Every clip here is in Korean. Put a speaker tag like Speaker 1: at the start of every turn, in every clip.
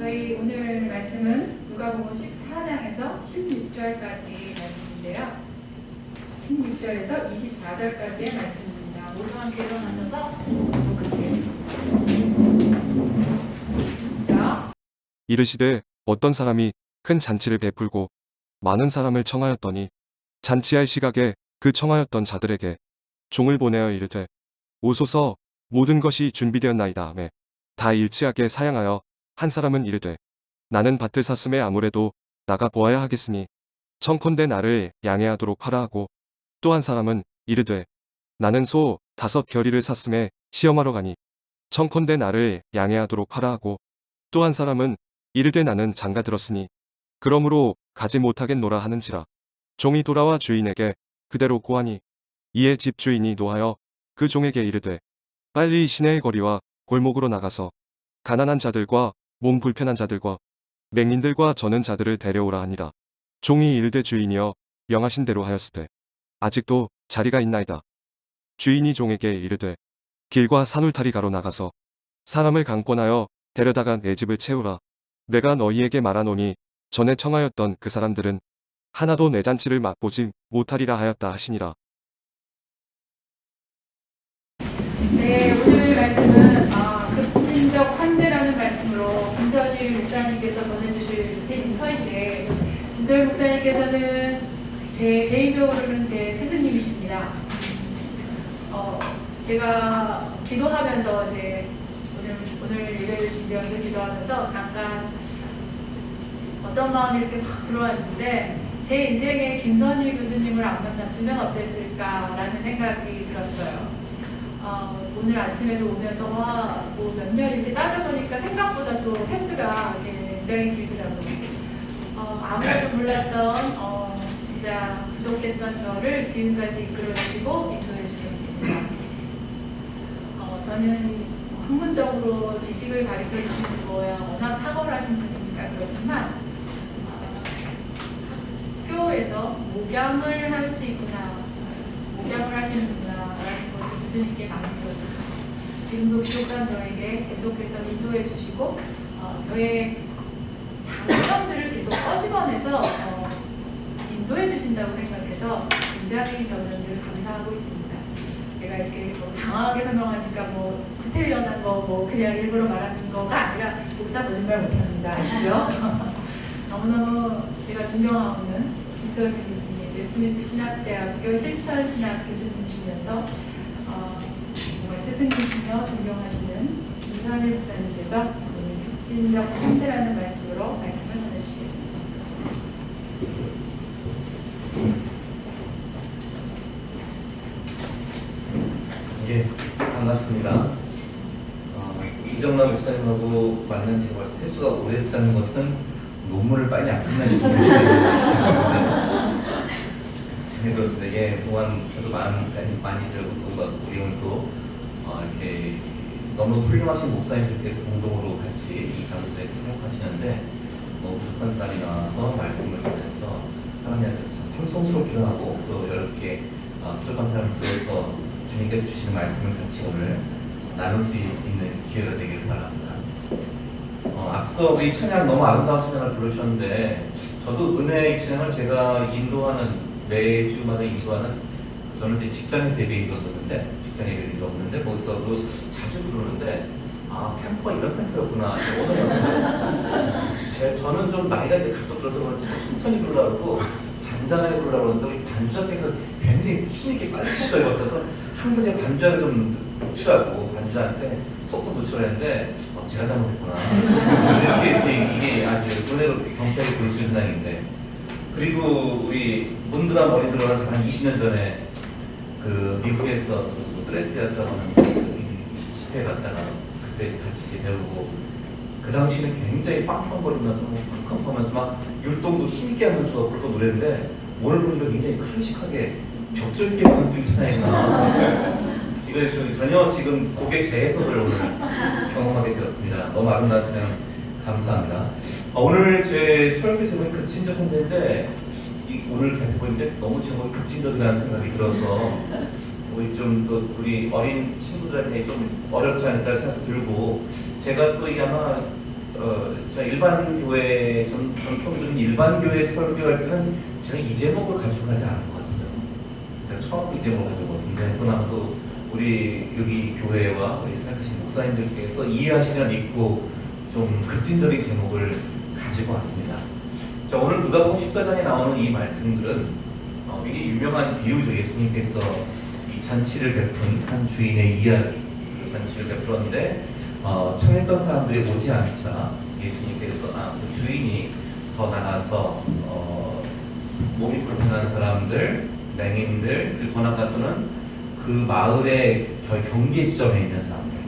Speaker 1: 저희 오늘 말씀은 누가복음 14장에서 16절까지 말씀인데요. 16절에서 24절까지의 말씀입니다. 모두 함께 일어나셔서 시작.
Speaker 2: 이르시되 어떤 사람이 큰 잔치를 베풀고 많은 사람을 청하였더니 잔치할 시각에 그 청하였던 자들에게 종을 보내어 이르되 오소서 모든 것이 준비되었나이다 하매 다 일치하게 사양하여 한 사람은 이르되 나는 밭을 샀음에 아무래도 나가 보아야 하겠으니 청컨대 나를 양해하도록 하라 하고 또 한 사람은 이르되 나는 소 5 겨리를 샀음에 시험하러 가니 청컨대 나를 양해하도록 하라 하고 또 한 사람은 이르되 나는 장가 들었으니 그러므로 가지 못하겠노라 하는지라. 종이 돌아와 주인에게 그대로 고하니 이에 집 주인이 노하여 그 종에게 이르되 빨리 시내의 거리와 골목으로 나가서 가난한 자들과 몸 불편한 자들과 맹인들과 저는 자들을 데려오라 하니라. 종이 이르되 주인이여 명하신 대로 하였으되 아직도 자리가 있나이다. 주인이 종에게 이르되 길과 산울타리 가로 나가서 사람을 강권하여 데려다가 내 집을 채우라. 내가 너희에게 말하노니 전에 청하였던 그 사람들은 하나도 내 잔치를 맛보지 못하리라 하였다 하시니라.
Speaker 1: 네, 오늘 말씀은 급진적 환대라는 말씀으로 김선일 목사님께서 전해주실 터인데, 김선일 목사님께서는 개인적으로는 제 스승님이십니다. 제가 기도하면서 오늘 예배를 준비하면서 기도하면서 잠깐 어떤 마음이 이렇게 확 들어왔는데, 제 인생에 김선일 교수님을 안 만났으면 어땠을까라는 생각이 들었어요. 오늘 아침에도 오면서 뭐 몇 년 이렇게 따져보니까 생각보다 또 횟수가 굉장히 길더라고요. 아무래도 몰랐던 진짜 부족했던 저를 지금까지 이끌어주시고 인도해 주셨습니다. 저는 학문적으로 지식을 가르쳐 주시는 거야 워낙 탁월하신 분이니까 그렇지만 학교에서 목양을 할 수 있구나, 목양을 하시는구나 라는 것을 교수님께 많이 들었습니다. 지금도 부족한 저에게 계속해서 인도해 주시고 저의 장점들을 계속 꺼집어내서 인도해 주신다고 생각해서 굉장히 저는 늘 감사하고 있습니다. 내가 이렇게 장황하게 설명하니까 구태연한 그냥 일부러 말하는 거가 아니라 목사 거짓말 못합니다. 아시죠? 너무너무 제가 존경하는 김선일 교수님, 웨스트민스터 신학대학교 실천신학 교수님이시면서 정말 스승님이시며 존경하시는 김선일 목사님께서 오늘 급진적 환대라는 말씀으로 말씀을 전해주시겠습니다.
Speaker 3: 예, 반갑습니다. 이정남 목사님하고 만난 지가 벌써 횟수가 오래됐다는 것은 논문을 빨리 안 끝나신 분이시네요. 그렇습니다. 예, 그동안 저도 많이 들었고, 우리 오늘 또 이렇게 너무 훌륭하신 목사님들께서 공동으로 같이 이 장소에서 사역하시는데 너무 부족한 사람이 나와서 말씀을 전해서 하나님한테서 참 풍성스럽기도 하고 또 여러분께 부족한 사람을 들어서 주님께서 주시는 말씀을 같이 오늘 나눌 수 있는 기회가 되기를 바랍니다. 앞서 우리 찬양 너무 아름다운 찬양을 부르셨는데 저도 은혜의 찬양을 제가 인도하는 매주마다 인도하는 저는 이제 직장에서 예배 인도했는데 직장 예배 인도했는데 거기서도 자주 부르는데 템포가 이런 템포였구나 오늘 왔어요. 저는 좀 나이가 이제 갈수록 들어서 그런지 천천히 부르려고 잔잔하게 부르려고 그러는데 우리 반주자께서 굉장히 힘있게 빨리 치시더라고요. 같아서 항상 제가 반주자를 좀 놓치라고 반주자한테 속도 놓치라 했는데 제가 잘못했구나. 이게 아주 은혜로 경쾌하게 부를 수 있는 상황인데, 그리고 우리 문드란 머리 들어가서 한 20년 전에 그 미국에서 드레스데아스 하는 집회 갔다가 그때 같이 이제 배우고 그 당시는 굉장히 빵빵거리면서 쿵쿵하면서 막 율동도 힘있게 하면서 그렇게 노래인데 오늘 보니까 굉장히 클래식하게 격조 있게 부를 수 있는 찬양이구나. 이걸 전혀 지금 곡의 재해석을 오늘 경험하게 되었습니다. 너무 아름다운 찬양 감사합니다. 오늘 제 설교 제목이 급진적 환대인데 오늘 발표인데 너무 제목이 급진적이라는 생각이 들어서 우리 어린 친구들한테 좀 어렵지 않을까 생각이 들고 제가 또 이게 아마 제가 일반 교회, 전통적인 일반 교회 설교할 때는 제가 이 제목을 가지고 가지 않은 것 같아요. 제가 처음 이 제목을 가지고 왔는데, 그나마 또 우리 여기 교회와 우리 생각하신 목사님들께서 이해하시리라 믿고 좀 급진적인 제목을 가지고 왔습니다. 자, 오늘 누가복음 14장에 나오는 이 말씀들은 이게 유명한 비유죠. 예수님께서 이 잔치를 베푼 한 주인의 이야기, 그 잔치를 베풀었는데 청했던 사람들이 오지 않자 예수님께서 그 주인이 더 나가서 몸이 불편한 사람들, 맹인들, 그리고 더 나가서는 그 마을의 경계 지점에 있는 사람들,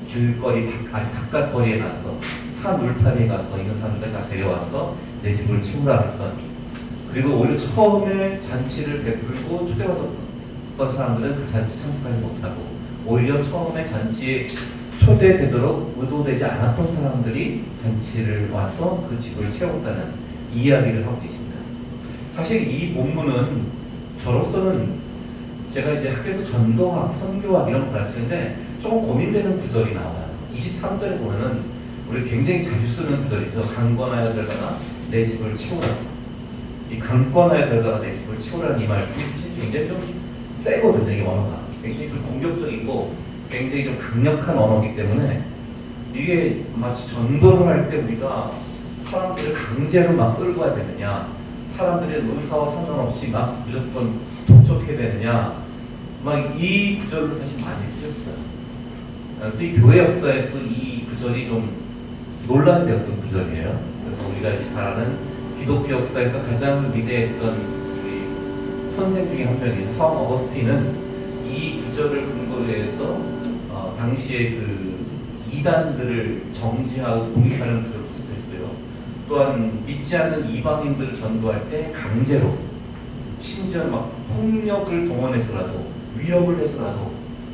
Speaker 3: 길거리 아주 바깥 거리에 나서 산 울타리에 가서 있는 사람들 다 데려와서 내 집을 채우라 했던, 그리고 오히려 처음에 잔치를 베풀고 초대받았던 사람들은 그 잔치 참석하지 못하고 오히려 처음에 잔치에 초대되도록 의도되지 않았던 사람들이 잔치를 와서 그 집을 채웠다는 이야기를 하고 계십니다. 사실 이 본문은 저로서는 제가 이제 학교에서 전도학, 선교학 이런 거 가르치는데 조금 고민되는 구절이 나와요. 23절에 보면은 우리 굉장히 자주 쓰는 구절이죠. 강권하여 들어가나 내 집을 채우라. 이 강권하여 들어가나 내 집을 채우라는 이 말씀이 사실 굉장히 좀 세거든요. 이게 언어가 굉장히 좀 공격적이고 굉장히 좀 강력한 언어이기 때문에 이게 마치 전도를 할 때 우리가 사람들을 강제로 막 끌고 와야 되느냐, 사람들의 의사와 상관없이 막 무조건 독촉해야 되느냐, 막 이 구절로 사실 많이 쓰였어요. 그래서 이 교회 역사에서도 이 구절이 좀 논란되었던 구절이에요. 그래서 우리가 이제 잘 아는 기독교 역사에서 가장 위대했던 우리 선생 중에 한 명인 성 어거스틴은 이 구절을 근거로 해서 당시에 그 이단들을 정지하고 공격하는 구절을 쓰고요. 또한 믿지 않는 이방인들을 전도할 때 강제로, 심지어 막 폭력을 동원해서라도 위협을 해서라도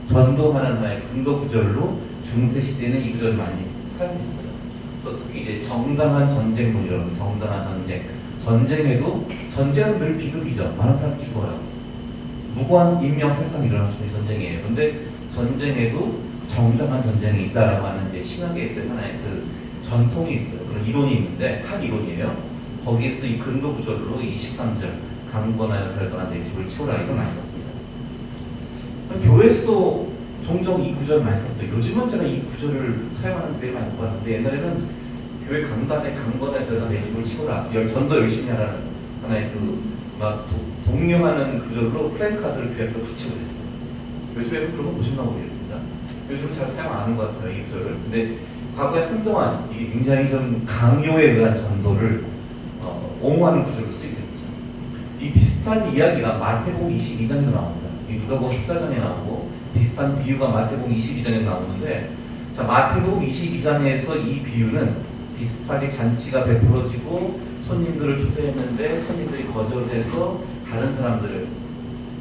Speaker 3: 전도하는 하나의 근거 구절로 중세 시대에는 이 구절을 많이 사용했어요. 그래서 특히 이제 정당한 전쟁론이라는 정당한 전쟁, 전쟁은 늘 비극이죠. 많은 사람이 죽어요. 무고한 인명살상이 일어날 수 있는 전쟁이에요. 그런데 전쟁에도 정당한 전쟁이 있다라고 하는 이제 신학에서의 하나의 그 전통이 있어요. 그런 이론이 있는데 한 이론이에요. 거기에서도 이 근거 구절로 23절 강권하여 들어가나 내 집을 채우라 이걸 많이 썼습니다. 교회에서도 종종 이 구절을 많이 썼어요. 요즘은 제가 이 구절을 사용하는 데 많이 봤는데 옛날에는 교회 강단에 강권하여 들어가나 내 집을 채우라, 전도 열심히 하라는 하나의 막 독려하는 구절로 플랜카드를 교회 앞에 붙이고 그랬어요. 요즘에 그런 거 보셨나 모르겠습니다. 요즘 잘 사용 안 하는 것 같아요, 이 구절을. 근데 과거에 한동안 이게 굉장히 좀 강요에 의한 전도를 옹호하는 구절로 쓰이게 됐죠. 이 비슷한 이야기가 마태복음 22장에도 나옵니다. 이 누가복음 14장에 나오고 비슷한 비유가 마태복음 22장에 나오는데, 자, 마태복음 22장에서 이 비유는 비슷하게 잔치가 베풀어지고 손님들을 초대했는데 손님들이 거절해서 다른 사람들을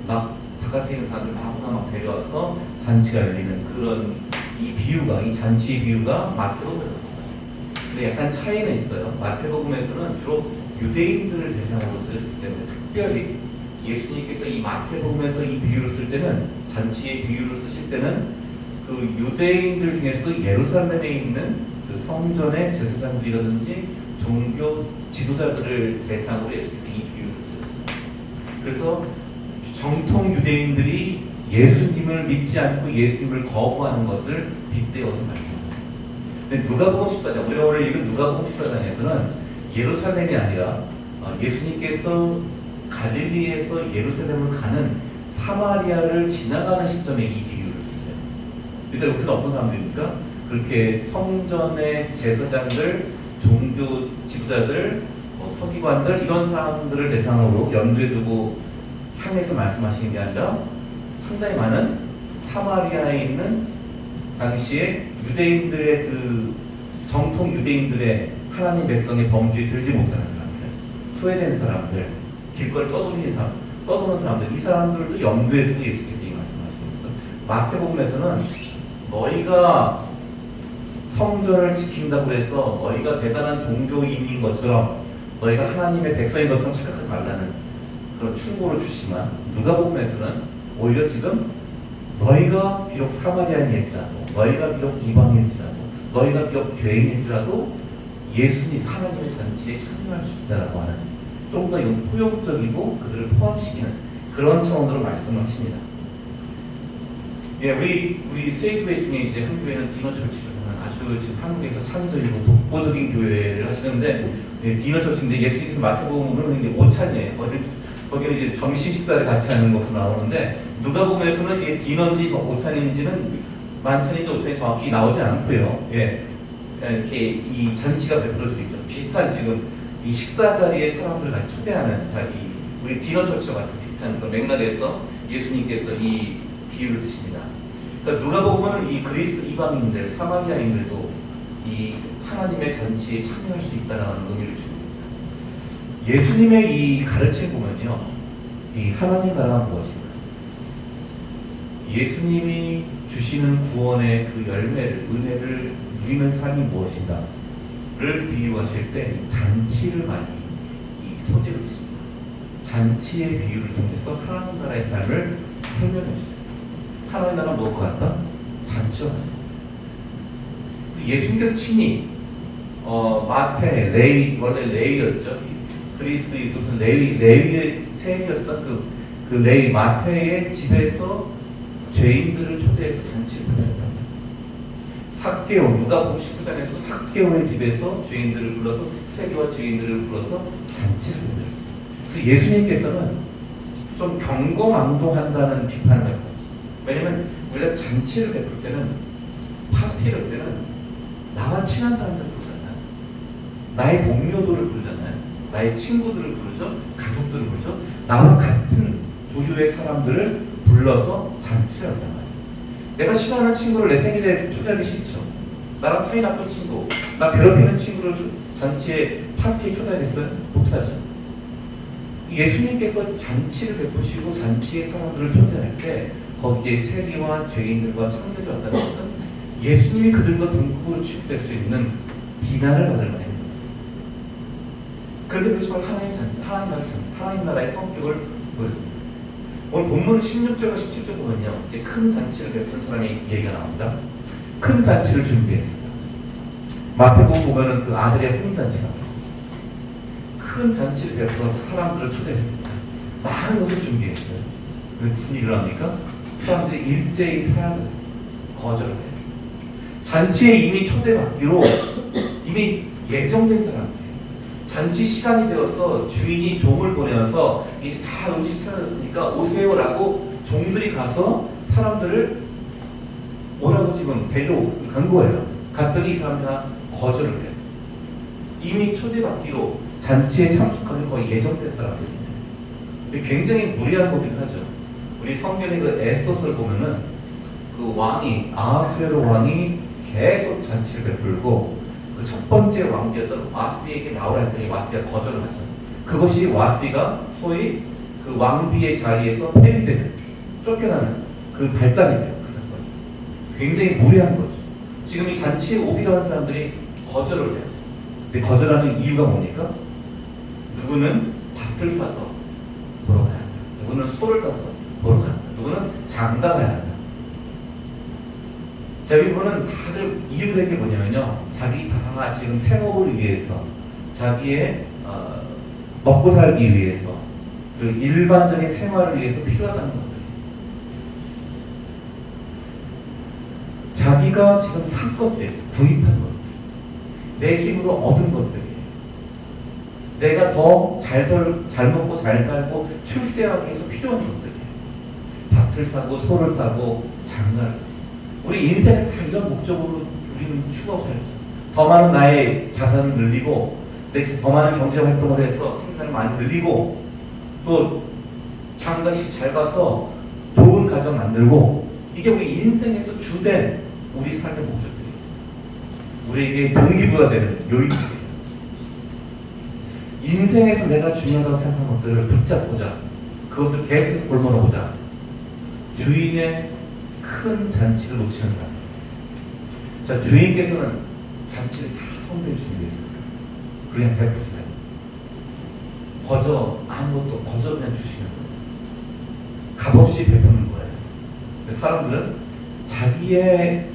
Speaker 3: 막 바깥에 있는 사람들 아무나 막 데려와서 잔치가 열리는 그런 이 비유가, 이 잔치 비유가 마태복음에 나옵니다. 근데 약간 차이는 있어요. 마태복음에서는 주로 유대인들을 대상으로 쓰기 때문에 특별히 예수님께서 이 마태복음에서 이 비유를 쓸 때는, 잔치의 비유를 쓰실 때는 그 유대인들 중에서도 예루살렘에 있는 그 성전의 제사장들이라든지 종교 지도자들을 대상으로 예수님께서 이 비유를 쓰셨어요. 그래서 정통 유대인들이 예수님을 믿지 않고 예수님을 거부하는 것을 빗대어서 말씀합니다. 근데 누가복음 14장, 우리가 오늘 읽은 누가복음 14장에서는 예루살렘이 아니라 예수님께서 갈릴리에서 예루살렘을 가는 사마리아를 지나가는 시점에 이 비유를 했어요. 그러니까 여기서 어떤 사람들입니까? 그렇게 성전의 제사장들, 종교 지도자들, 서기관들 이런 사람들을 대상으로 염두에 두고 향해서 말씀하시는 게 아니라 상당히 많은 사마리아에 있는 당시에 유대인들의 그 정통 유대인들의 하나님 백성의 범주에 들지 못하는 사람들, 소외된 사람들, 길거리 떠도는 사람들, 이 사람들도 염두에 두고 예수께서 이 말씀하시는 것은, 마태복음에서는 너희가 성전을 지킨다고 해서 너희가 대단한 종교인인 것처럼, 너희가 하나님의 백성인 것처럼 착각하지 말라는 그런 충고를 주시지만, 누가복음에서는 오히려 지금 너희가 비록 사마리아인일지라도, 너희가 비록 이방인일지라도, 너희가 비록 죄인일지라도 예수님 하나님의 잔치에 참여할 수 있다라고 하는 좀 더 이건 포용적이고 그들을 포함시키는 그런 차원으로 말씀을 하십니다. 예, 우리 세이브회 중에 이제 한국에는 디너처치라는 아주 지금 한국에서 창조이고 독보적인 교회를 하시는데 예, 디너처치인데 예수님께서 마태복음으로는 오찬이에요. 거기는 이제 점심 식사를 같이 하는 것으로 나오는데 누가복음에서는 이게 디너인지 오찬인지는 만찬인지 오찬인지 정확히 나오지 않고요. 예, 이렇게 이 잔치가 베풀어져 있죠. 비슷한 지금 이 식사 자리에 사람들을 같이 초대하는 자리, 우리 디너처치와 같은 비슷한 그런 맥락에서 예수님께서 이 비유를 드십니다. 그러니까 누가복음은 이 그리스 이방인들, 사마리아인들도 이 하나님의 잔치에 참여할 수 있다는 의미를 주고 있습니다. 예수님의 이 가르침 보면요, 이 하나님 나라가 무엇인가? 예수님이 주시는 구원의 그 열매를, 은혜를 누리는 삶이 무엇인가를 비유하실 때 잔치를 많이 이 소재로 주십니다. 잔치의 비유를 통해서 하나님 나라의 삶을 설명해 주십니다. 하나님 나라는 무엇과 같다? 잔치와 같다. 예수님께서 친히 마태, 레위, 원래 레위였죠. 그리스 조선 레위의 셈이었던 그 레위 마태의 집에서 죄인들을 초대해서 잔치를 베푸셨다. 삭개오, 누가복음 19장에서 삭개오의 집에서 죄인들을 불러서 세리와 죄인들을 불러서 잔치를 베푸셨다. 그래서 예수님께서는 좀 경고망동한다는 비판을 받고 있습니다. 왜냐면 우리가 잔치를 베풀 때는, 파티를 할 때는 나와 친한 사람들을 부르잖아요. 나의 동료들을 부르잖아요. 나의 친구들을 부르죠. 가족들을 부르죠. 나와 같은 부류의 사람들을 불러서 잔치를 한단 말이에요. 내가 싫어하는 친구를 내 생일에 초대하기 싫죠. 나랑 사이 나쁜 친구, 나 괴롭히는 친구를 잔치에, 파티에 초대하겠어요? 못하죠. 예수님께서 잔치를 베푸시고 잔치의 사람들을 초대할 때 거기에 세리와 죄인들과 창들이 왔다는 것은 예수님이 그들과 동급으로 취급될 수 있는 비난을 받을 만합니다. 그런데 그것이 바로 하나님 나라의 성격을 보여줍니다. 오늘 본문 16절과 17절 보면요, 이제 큰 잔치를 베푼 사람이 얘기가 나옵니다. 큰 잔치를 준비했습니다. 마태복음 보면은 그 아들의 혼인 잔치가 큰 잔치를 베풀어서 사람들을 초대했습니다. 많은 것을 준비했어요. 근데 무슨 일을 합니까? 사람들이 일제히 사양을 거절을 해요. 잔치에 이미 초대받기로 이미 예정된 사람들. 잔치 시간이 되어서 주인이 종을 보내어서 이제 다 음식 차려졌으니까 오세요라고 종들이 가서 사람들을 오라고 지금 데려간 거예요. 갔더니 이 사람들 다 거절을 해요. 이미 초대받기로 잔치에 참석하는 거의 예정된 사람들입니다. 굉장히 무리한 거긴 하죠. 우리 성경의 그 에스더서를 보면은 그 왕이, 아하수에로 왕이 계속 잔치를 베풀고 그 첫 번째 왕비였던 와스디에게 나오라 했더니 와스디가 거절을 하죠. 그것이 와스디가 소위 그 왕비의 자리에서 폐위되는, 쫓겨나는 그 발단이 돼요. 그 사건이. 굉장히 무리한 거죠. 지금 이 잔치에 오기로 한 사람들이 거절을 해요. 근데 거절하는 이유가 뭡니까? 누구는 밭을 사서 보러 가야 한다. 누구는 소를 사서 보러 가야 한다. 누구는 장가 가야 한다. 자, 여기 보면 다들 이유된 게 뭐냐면요, 자기 다 지금 생업을 위해서, 자기의 먹고 살기 위해서, 그 일반적인 생활을 위해서 필요하다는 것들, 자기가 지금 산 것들, 구입한 것들, 내 힘으로 얻은 것들이에요. 내가 더 잘 먹고 잘 살고 출세하기 위해서 필요한 것들이에요. 밭을 사고 소를 사고 장가를 사고. 우리 인생에서 다 이런 목적으로 우리는 추구하고 살죠. 더 많은 나의 자산을 늘리고, 더 많은 경제 활동을 해서 생산을 많이 늘리고, 또 장가식 잘 가서 좋은 가정 만들고, 이게 우리 인생에서 주된 우리 삶의 목적들이에요. 우리에게 동기부여가 되는 요인들이에요. 인생에서 내가 중요하다고 생각한 것들을 붙잡고자, 그것을 계속해서 골라보자, 주인의 큰 잔치를 놓치는 사람. 자, 주인께서는 잔치를 다 성대히 준비했어요. 그냥 베푸세요. 아무것도 거저 그냥 주시는 거예요. 값없이 베푸는 거예요. 사람들은 자기의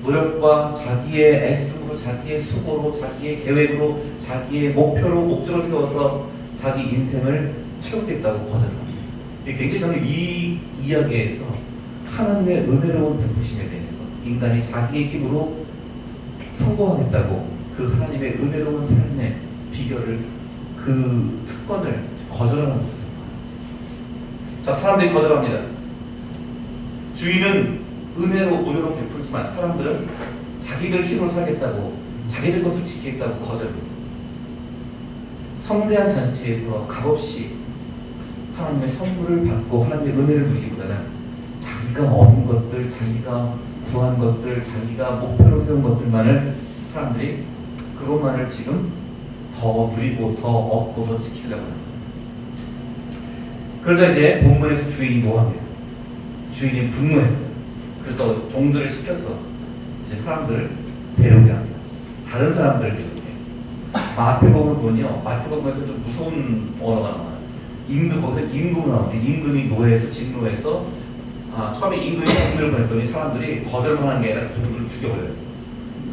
Speaker 3: 노력과 자기의 애씀으로 그리고 자기의 수고로, 자기의 계획으로, 자기의 목표로, 목적을 세워서 자기 인생을 채우겠다고 거절합니다. 굉장히 저는 이 이야기에서 하나님의 은혜로운 베푸심에 대해서 인간이 자기의 힘으로 성공하겠다고 그 하나님의 은혜로운 삶의 비결을, 그 특권을 거절하는 모습입니다. 자, 사람들이 거절합니다. 주인은 은혜로 베풀지만 사람들은 자기들 힘으로 살겠다고, 자기들 것을 지키겠다고 거절합니다. 성대한 잔치에서 값없이 하나님의 선물을 받고 하나님의 은혜를 누리기보다는 자기가 얻은 것들, 자기가 구한 것들, 자기가 목표로 세운 것들만을 사람들이 그것만을 지금 더 누리고 더 얻고 더 지키려고 합니다. 그러자 이제 본문에서 주인이 노합니다. 주인이 분노했어요. 그래서 종들을 시켜서 이제 사람들을 데려오게 합니다. 다른 사람들을 데려오게. 마태복음을 보면요, 마태복음에서 좀 무서운 언어가 나와요. 거기서 임금이 나오는데, 임금이 노예에서 진노해서 처음에 임금이 종들을 보냈더니 사람들이 거절만 하는 게 아니라 종들을 죽여버려요.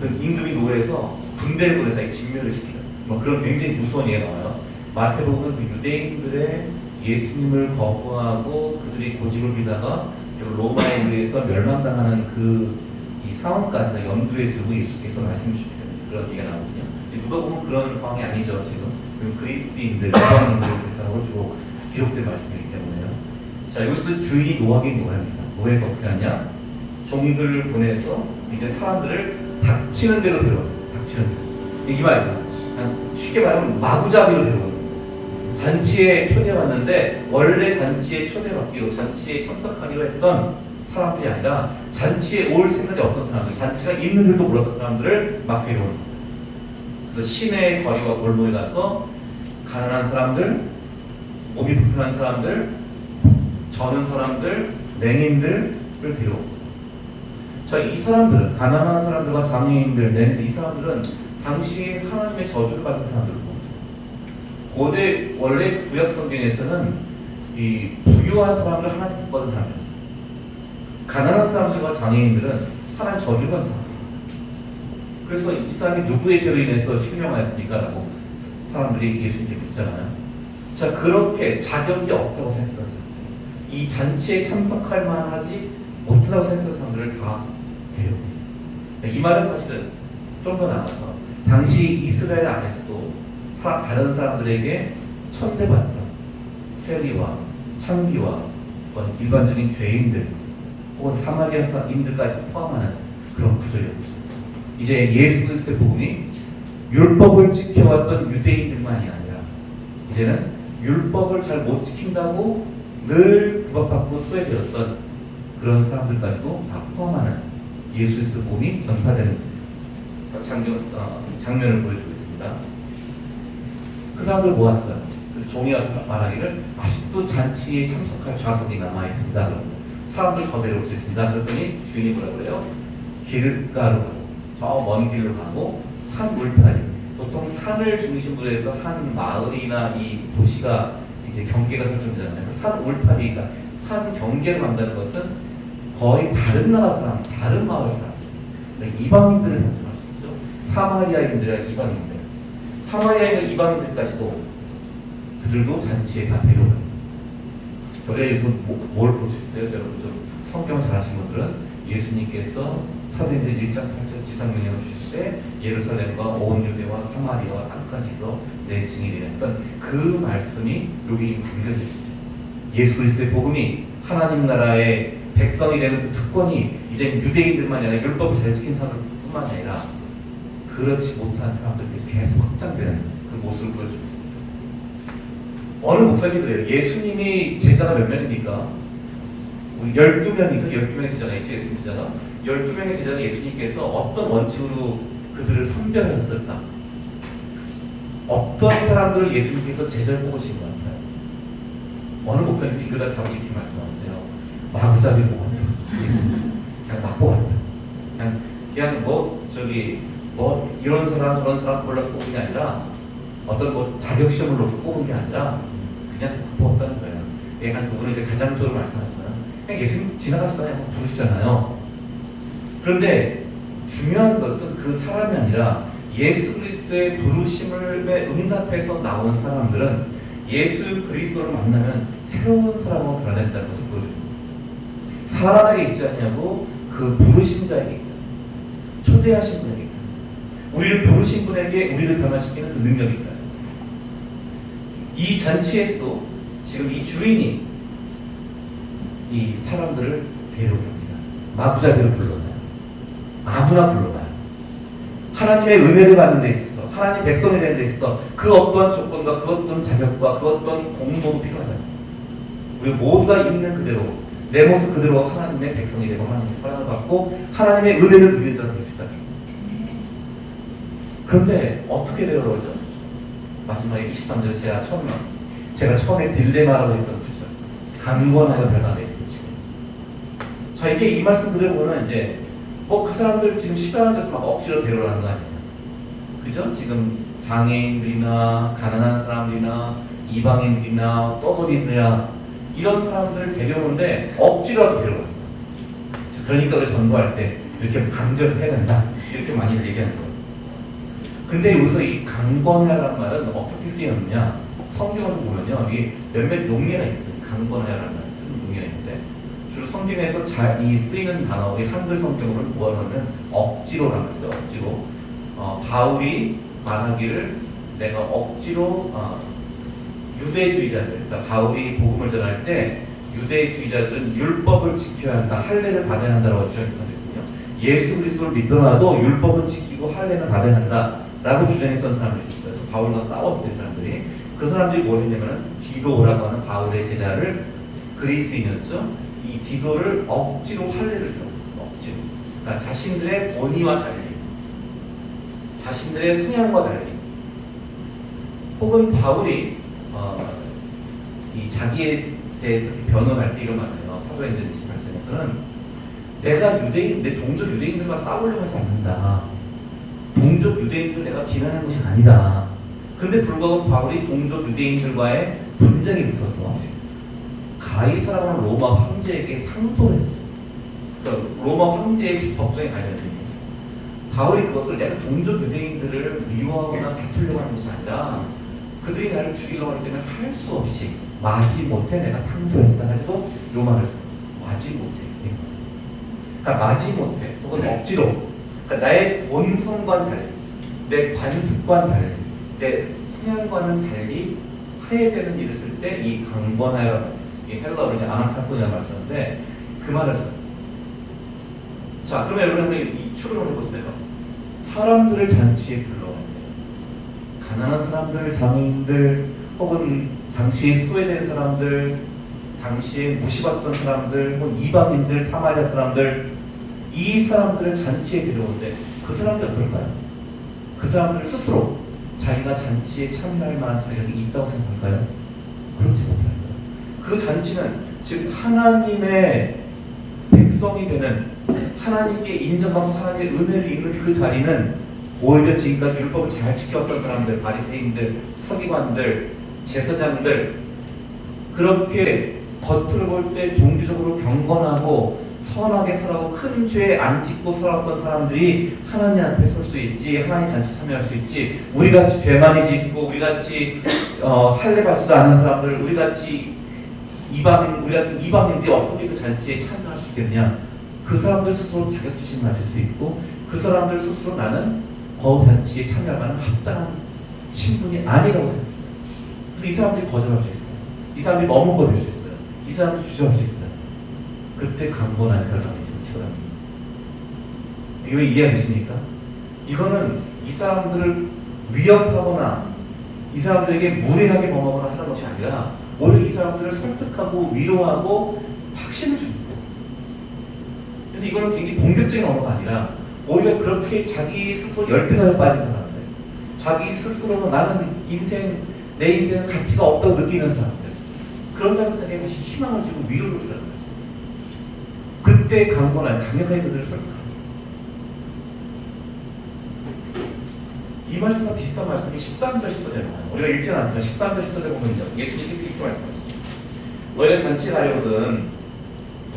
Speaker 3: 그 임금이 노예에서 군대를 보내서 진멸을 시켜요. 뭐 그런 굉장히 무서운 예가 나와요. 마태복음은 그 유대인들의 예수님을 거부하고 그들이 고집을 피다가 결국 로마에 의해서 멸망당하는 이 상황까지 염두에 두고 예수께서 말씀 주시는 그런 얘기가 나오거든요. 누가 보면 그런 상황이 아니죠. 지금 그리스인들, 이방인들 대상으로 주로 기록된 말씀이기 때문에요. 자, 여기서도 주인이 노하긴 노합니다. 노해서 어떻게 하냐? 종들을 보내서 이제 사람들을 닥치는 대로 데려와요. 닥치는 대로. 이 말입니다. 쉽게 말하면 마구잡이로 데려와요. 잔치에 초대받는데 원래 잔치에 초대받기로, 잔치에 참석하기로 했던 사람들이 아니라 잔치에 올 생각이 없던 사람들, 잔치가 있는 줄도 몰랐던 사람들을 막 데려오는 거예요. 그래서 시내의 거리와 골목에 가서 가난한 사람들, 몸이 불편한 사람들, 저는 사람들, 맹인들을 데려오고, 자, 이 사람들은, 가난한 사람들과 장애인들, 맹인들, 이 사람들은 당시에 하나님의 저주를 받은 사람들입니다. 고대 원래 구약 성경에서는 이 부유한 사람을 하나님 기뻐하는 사람이었어요. 가난한 사람들과 장애인들은 하나님 저주를 받은 사람이에요. 그래서 이 사람이 누구의 죄로 인해서 실명하였습니까? 라고 사람들이 예수님께 묻잖아요. 자, 그렇게 자격이 없다고 생각했던 사람들, 이 잔치에 참석할 만하지 못하다고 생각했던 사람들을 다 데려옵니다. 이 말은 사실은 좀 더 나아가서 당시 이스라엘 안에서도 다른 사람들에게 천대받던 세리와 창기와 일반적인 죄인들 혹은 사마리아인들까지 포함하는 그런 구절이었죠. 이제 예수 그리스도의 복음이 율법을 지켜왔던 유대인들만이 아니라 이제는 율법을 잘 못 지킨다고 늘 구박받고 소외되었던 그런 사람들까지도 다 포함하는 예수 그리스도의 복음이 전파되는 장면을 보여주고 있습니다. 그 사람들 모았어요. 그 종이 와서 말하기를 아직도 잔치에 참석할 좌석이 남아있습니다. 사람들 더 데려올 수 있습니다. 그랬더니 주인이 뭐라고 그래요? 길가로, 저 먼 길로 가고 산 울타리, 보통 산을 중심으로 해서 한 마을이나 이 도시가 이제 경계가 설정되잖아요. 산 울타리가 산 경계로 간다는 것은 거의 다른 나라 사람, 다른 마을 사람, 그러니까 이방인들을 상징할 수 있죠. 사마리아인들이나 이방인들, 사마리아인과 이방인들까지도 그들도 잔치에 다 데려가요. 저희가 여기서 뭘 볼 수 있어요? 여러분 좀 성경 잘 아시는 분들은 예수님께서 사도행전 1장 8절 지상명령을 주실 때 예루살렘과 온 유대와 사마리아와 땅까지도 내 증인이 했던 그 말씀이 여기 담겨져 있죠. 예수 그리스도의 복음이 하나님 나라의 백성이 되는 그 특권이 이제 유대인들만이 아니라 율법을 잘 지킨 사람들뿐만 아니라 그렇지 못한 사람들이 계속 확장되는 그 모습을 보여주고 있습니다. 어느 목사님이 그래요. 예수님이 제자가 몇 명입니까? 12명이죠. 12명의 제자가 있죠. 예수님 제자가. 12명의 제자는 예수님께서 어떤 원칙으로 그들을 선별하셨을까? 어떤 사람들을 예수님께서 제자를 뽑으신 것 같아요? 어느 목사님이 이거다 답을 이렇게 말씀하세요. 마구잡이로 뽑았다. 예수님. 그냥 막 뽑았다. 그냥 이런 사람 저런 사람 골라서 뽑은 게 아니라 어떤 자격시험을 놓고 뽑은 게 아니라 그냥 뽑았다는 거예요. 약간 그분은 이제 가장적으로 말씀하시잖아요. 그냥 예수님 지나가시다가 그냥 부르시잖아요. 그런데 중요한 것은 그 사람이 아니라 예수 그리스도의 부르심을 응답해서 나오는 사람들은 예수 그리스도를 만나면 새로운 사람으로 변화된다는 것을 보여줍니다. 사람에게 있지 않냐고 그 부르신 자에게 있다. 초대하신 분에게 있다. 우리를 부르신 분에게 우리를 변화시키는 그 능력이 있다. 이 잔치에서도 지금 이 주인이 이 사람들을 데려옵니다. 마부자비를 불러놔요. 아무나 불러놔요. 하나님의 은혜를 받는 데 있어서, 하나님 백성이 되는 데 있어서 그 어떠한 조건과 그 어떤 자격과 그 어떤 공로도 필요하잖아요. 우리 모두가 있는 그대로 내 모습 그대로 하나님의 백성이 되고 하나님의 사랑을 받고 하나님의 은혜를 누리는 자가 될 수 있다. 그런데 어떻게 되려고 마지막에 23절 제가 처음에 딜레마라고 했던 구절, 강권하여 변화되는 거죠. 자, 이게 이 말씀 그대로 보면 이제 그 사람들 지금 시간한테도 막 억지로 데려가는 거 아니에요? 그죠? 지금 장애인들이나 가난한 사람들이나 이방인들이나 떠돌이들이나 이런 사람들을 데려오는데 억지로라도 데려가요. 그러니까 우리 전도할 때 이렇게 강제로 해야 된다 이렇게 많이들 얘기하는 거예요. 근데 여기서 이 강권하라는 말은 어떻게 쓰였느냐? 성경을 보면요, 이게 몇몇 용례가 있어요. 강권하라는 말을 쓰는 용례가 있는데 주로 성경에서 이 쓰이는 단어, 우리 한글 성경으로는 뭐하냐면 억지로라는 말 써요. 억지로. 바울이 말하기를 내가 억지로 유대주의자들, 그러니까 바울이 복음을 전할 때 유대주의자들은 율법을 지켜야 한다, 할례를 받아야 한다라고 주장했거든요. 예수 그리스도를 믿더라도 율법은 지키고 할례는 받아야 한다라고 주장했던 사람들이 있었어요. 그래서 바울과 싸웠어요, 이 사람들이. 그 사람들이 뭘 했냐면 디도라고 하는 바울의 제자를, 그리스인이었죠. 이 디도를 억지로 할례를 주라고 했어요. 억지로. 그러니까 자신들의 본의와 달리, 자신들의 성향과 달리, 혹은 바울이 이 자기에 대해서 변호할 때 이런 말이에요. 사도행전 28장에서는 내가 유대인, 내 동족 유대인들과 싸우려고 하지 않는다. 동족 유대인들 내가 비난하는 것이 아니다. 그런데 불구하고 바울이 동족 유대인들과의 분쟁이 붙어서 가이사라는 로마 황제에게 상소를 했어요. 그러니까 로마 황제의 법정에 가야 되는데 바울이 그것을 내가 동족 유대인들을 미워하거나 다투려고 하는 것이 아니라 그들이 나를 죽이려고 하기 때문에 할 수 없이 마지 못해 내가 상소했다 가지고 요 말을 써요. 마지 못해. 그러니까 마지 못해 혹은 억지로, 그러니까 나의 본성과는 달리, 내 관습과는 달리, 내 성향과는 달리 해야 되는 일을 쓸 때 이 강권하여, 이 헬라어로 이제 아나카소니라는 말을 쓰는데 그 말을 써요. 자, 그러면 여러분 이 추론을 해보세요. 사람들을 잔치에 불러와야 돼요. 가난한 사람들, 장애인들, 혹은 당시에 소외된 사람들, 당시에 무시받던 사람들, 혹은 이방인들, 사마리아 사람들, 이 사람들을 잔치에 데려오는데 그 사람들이 어떨까요? 그 사람들 스스로 자기가 잔치에 참여할 만한 자격이 있다고 생각할까요? 그렇지 못할 거예요. 그 잔치는 즉 하나님의 백성이 되는, 하나님께 인정하고 하나님의 은혜를 입는 그 자리는 오히려 지금까지 율법을 잘 지켰던 사람들, 바리새인들, 서기관들, 제사장들, 그렇게 겉으로 볼 때 종교적으로 경건하고 선하게 살아고 큰 죄 안 짓고 살았던 사람들이 하나님 앞에 설 수 있지, 하나님 잔치 참여할 수 있지. 우리같이 죄 많이 짓고 우리같이 할례 받지도 않은 사람들, 우리같이 우리 같은 이방인들이 어떻게 그 잔치에 참여할 수 있겠냐. 그 사람들 스스로 자격지심 가질 수 있고 그 사람들 스스로 나는 그 잔치에 참여할 만한 합당한 신분이 아니라고 생각해요. 그래서 이 사람들이 거절할 수 있어요. 이 사람들이 머뭇거릴 수 있어요. 이 사람들이 주저할 수 있어요. 그때 강권한 결단이 지금 치열합니다. 이거 이해되십니까? 이거는 이 사람들을 위협하거나 이 사람들에게 무례하게 범하거나 하는 것이 아니라 오히려 이 사람들을 설득하고 위로하고 확신을 줍니다. 그래서 이거는 굉장히 공격적인 언어가 아니라 오히려 그렇게 자기 스스로 열등감에 빠진 사람들, 자기 스스로는 나는 내 인생은 가치가 없다고 느끼는 사람들, 그런 사람들에게 다시 희망을 주고 위로를 주라는 거예요. 그때 강권한 강력하게 그들을 설득합니다. 이 말씀과 비슷한 말씀이 13절 14절에 나와요. 우리가 읽지는 않지만 13절 14절 보면 예수님께서 이렇게 말씀하시죠. 너희가 잔치에 가려거든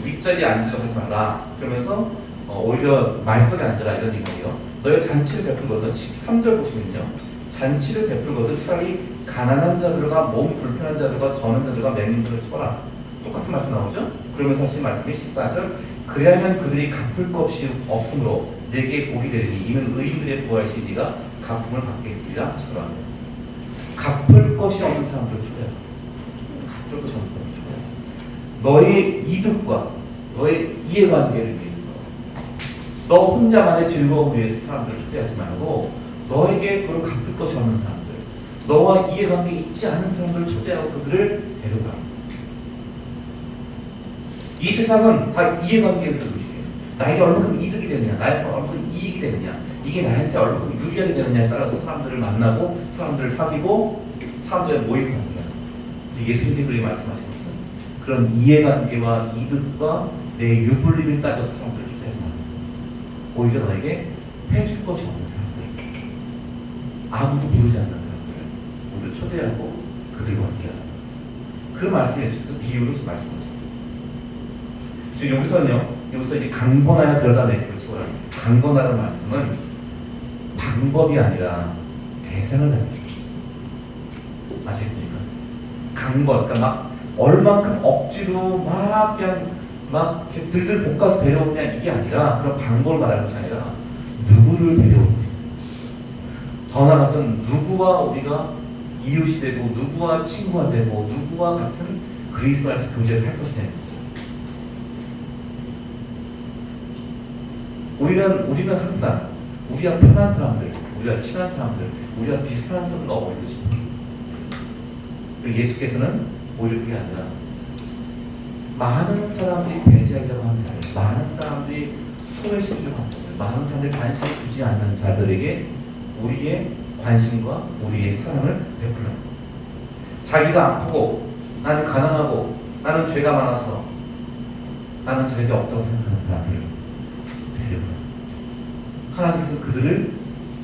Speaker 3: 윗자리에 앉으려고 하지 마라. 그러면서 오히려 말석에 앉아라 이런 얘기예요. 너희가 잔치를 베풀거든 13절 보시면요. 잔치를 베풀거든 차라리 가난한 자들과 몸 불편한 자들과 저는 자들과 맹인들을 쳐라. 똑같은 말씀 나오죠? 그러면서 하신 말씀이 14절 그래야만 그들이 갚을 것 없이 없으므로 내게 복이 되리니 이는 의인들의 부활시 네가 갚음을 받겠으리라 하시더라고요. 갚을 것이 없는 사람들 초대하라. 갚을 것이 없는 사람들 초대하라. 너의 이득과 너의 이해관계를 위해서 너 혼자만의 즐거움을 위해서 사람들을 초대하지 말고 너에게 그걸 갚을 것이 없는 사람들 너와 이해관계 있지 않은 사람들을 초대하고 그들을 데려가. 이 세상은 다 이해관계에서 움직여요. 나에게 얼마큼 이득이 되느냐 나에게 얼마큼 이익이 되느냐 이게 나한테 얼마큼 유리하게 되느냐에 따라서 사람들을 만나고 사람들을 사귀고 사람들의 모임을 하는 거예요. 예수님이 그렇게 말씀하신 것은 그런 이해관계와 이득과 내 유불리를 따져서 사람들을 초대하지 마. 오히려 너에게 해줄 것이 없는 사람들 아무도 부르지 않는 사람들을 오히려 초대하고 그들과 함께하는 거예요. 그 말씀에 있어서 비유로 말씀하십니다. 지금 여기서 이제 강권하여 들여다 내 집을 치고라. 강권하라는 말씀은 방법이 아니라 대상을 가리킵니다. 아시겠습니까? 강권, 그러니까 막 얼만큼 억지로 막 그냥 막 이렇게 들들 볶아서 데려오냐 이게 아니라 그런 방법을 말하는 것이 아니라 누구를 데려오는 것입니다. 더 나아가서는 누구와 우리가 이웃이 되고 누구와 친구가 되고 누구와 같은 그리스도 안에서 교제를 할 것이냐. 우리는 항상 우리가 편한 사람들, 우리가 친한 사람들, 우리가 비슷한 사람과 어울리고 싶어요. 그리고 예수께서는 오히려 그게 아니라 많은 사람들이 배제하려고 하는 자들, 많은 사람들이 소외시키려고 하는 자들, 많은 사람들이 관심을 주지 않는 자들에게 우리의 관심과 우리의 사랑을 베풀는 거예요. 자기가 아프고 나는 가난하고 나는 죄가 많아서 나는 자격이 없다고 생각하는 사람들을 하나님께서 그들을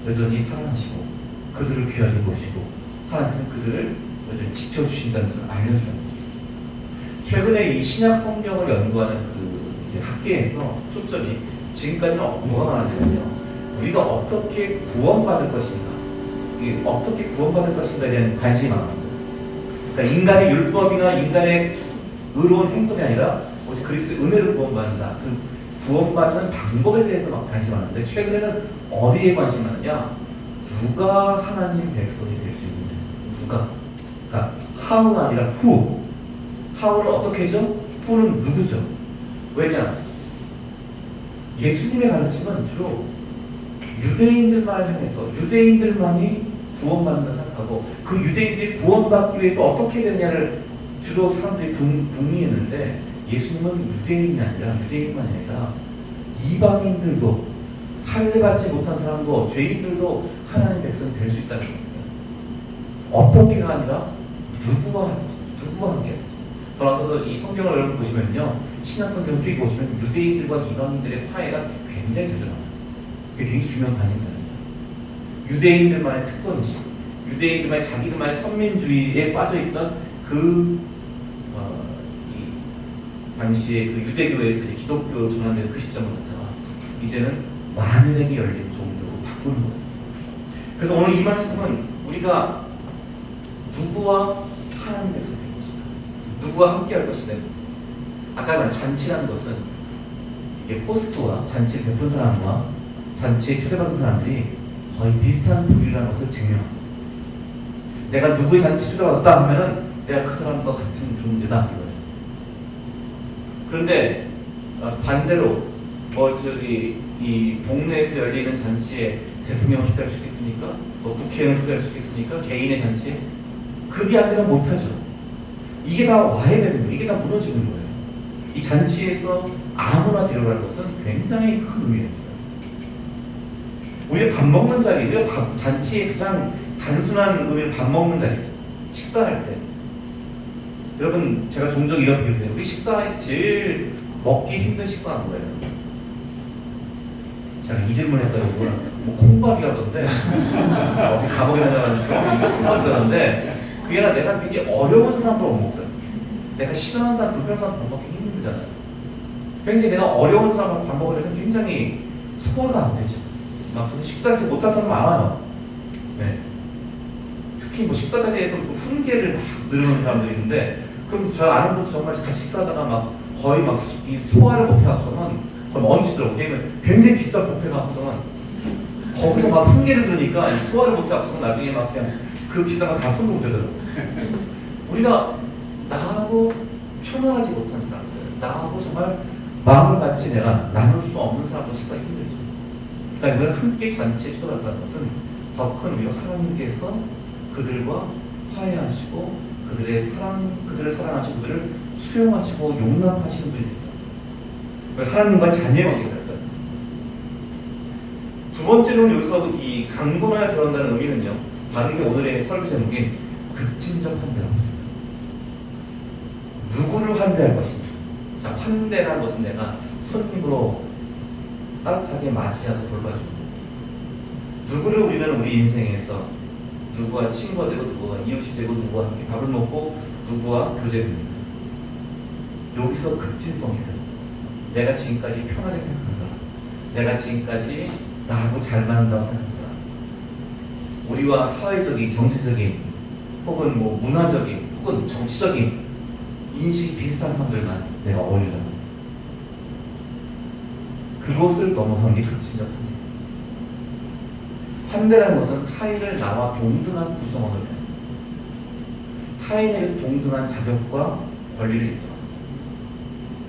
Speaker 3: 여전히 사랑하시고 그들을 귀하게 보시고 하나님께서 그들을 여전히 지켜주신다는 것을 알려주는 거예요. 최근에 이 신약 성경을 연구하는 그 이제 학계에서 초점이 지금까지는 뭐가 많았냐면요. 우리가 어떻게 구원받을 것인가, 이게 어떻게 구원받을 것인가에 대한 관심이 많았어요. 그러니까 인간의 율법이나 인간의 의로운 행동이 아니라 오직 그리스도의 은혜로 구원받는다. 그 구원받는 방법에 대해서 막 관심이 많은데 최근에는 어디에 관심이 많으냐? 누가 하나님 백성이 될 수 있느냐? 누가? 그러니까 how가 아니라 who. how를 어떻게 하죠? who는 누구죠? 왜냐? 예수님의 가르침은 주로 유대인들만 향해서 유대인들만이 구원받는다 생각하고 그 유대인들이 구원받기 위해서 어떻게 되느냐를 주로 사람들이 궁리했는데 예수님은 유대인이 아니라 유대인만이 아니라 이방인들도 할례받지 못한 사람도 죄인들도 하나님의 백성이 될 수 있다는 겁니다. 어떻게가 아니라 누구와 함께. 더 나서서 이 성경을 여러분 보시면요, 신약 성경 쭉 보시면 유대인들과 이방인들의 화해가 굉장히 자주 나와요. 그게 되게 중요한 관심사입니다. 유대인들만의 특권이지, 유대인들만의 자기들만의 선민주의에 빠져있던 당시에 그 유대교에서 이제 기독교 전환되는 그 시점부터 이제는 만인에게 열린 종교로 바꾸는 거였어요. 그래서 오늘 이 말씀은 우리가 누구와 하나님 백성이 될 것인가, 누구와 함께 할 것인가. 아까 말한 잔치라는 것은 이게 호스트와 잔치를 베푼 사람과 잔치에 초대받은 사람들이 거의 비슷한 부류라는 것을 증명합니다. 내가 누구의 잔치 초대받았다 하면은 내가 그 사람과 같은 존재다 이거예요. 그런데 반대로 이 동네에서 열리는 잔치에 대통령을 초대할 수 있겠습니까? 국회의원을 초대할 수 있겠습니까? 개인의 잔치에 그게 안 되면 못하죠. 이게 다 와야 되는 거예요. 이게 다 무너지는 거예요. 이 잔치에서 아무나 데려갈 것은 굉장히 큰 의미가 있어요. 우리가 밥 먹는 자리, 우리가 잔치의 가장 단순한 의미는 밥 먹는 자리죠. 식사할 때. 여러분, 제가 종종 이런 비유를 해요. 우리 식사에 제일 먹기 힘든 식사는 뭐예요? 제가 이 질문을 했다고 뭐 콩밥이라던데 어디 감옥에 다녀가지고 콩밥이라던데 그게 아니라 내가 굉장히 어려운 사람도 못 먹잖아요. 내가 싫어하는 사람, 불편한 사람 못 먹기 힘들잖아요. 굉장히 내가 어려운 사람하고 밥 먹으려면 굉장히 소화가 안 되죠. 막 식사를 못할 사람 많아요. 네. 특히 뭐 식사 자리에서 또 훈계를 막 누르는 사람들이 있는데, 그럼 저 아는 분도 정말 같이 식사하다가 막 거의 막 이 소화를 못해갖고서는 거의 얹히더라고. 왜냐면 굉장히 비싼 뷔페 갖고서는 거기서 막 훈계를 들으니까 소화를 못해갖고서는 나중에 막 그냥 그 비싼 거 다 손도 못 대더라고. 우리가 나하고 편안하지 못한 사람들, 나하고 정말 마음을 같이 내가 나눌 수 없는 사람도 식사하기 힘들죠. 자, 우리가 함께 잔치에 초대한다는 것은 더 큰 우리가 하나님께서 그들과 화해하시고 그들을 사랑하시고 그들을 수용하시고 용납하시는 분이다. 하나님과 자녀의 관계가 있다. 두 번째로는 여기서 이 강건하여 들어간다는 의미는요, 바로 이게 오늘의 설교 제목인 급진적 환대라고 합니다. 누구를 환대할 것인가? 자, 환대라는 것은 내가 손님으로 따뜻하게 맞이하고 돌봐주는 것. 누구를 우리는 우리 인생에서 누구와 친구가 되고 누구와 이웃이 되고 누구와 함께 밥을 먹고 누구와 교제를 합니다. 여기서 급진성이 있어요. 내가 지금까지 편하게 생각한 사람, 내가 지금까지 나하고 잘 맞는다고 생각한 사람, 우리와 사회적인, 정치적인, 혹은 뭐 문화적인, 혹은 정치적인 인식이 비슷한 사람들만 내가 어울리려고 합니다. 그것을 넘어서는 게 급진적 환대. 환대라는 것은 타인을 나와 동등한 구성원을 해요. 타인에게 동등한 자격과 권리를 인정합니다.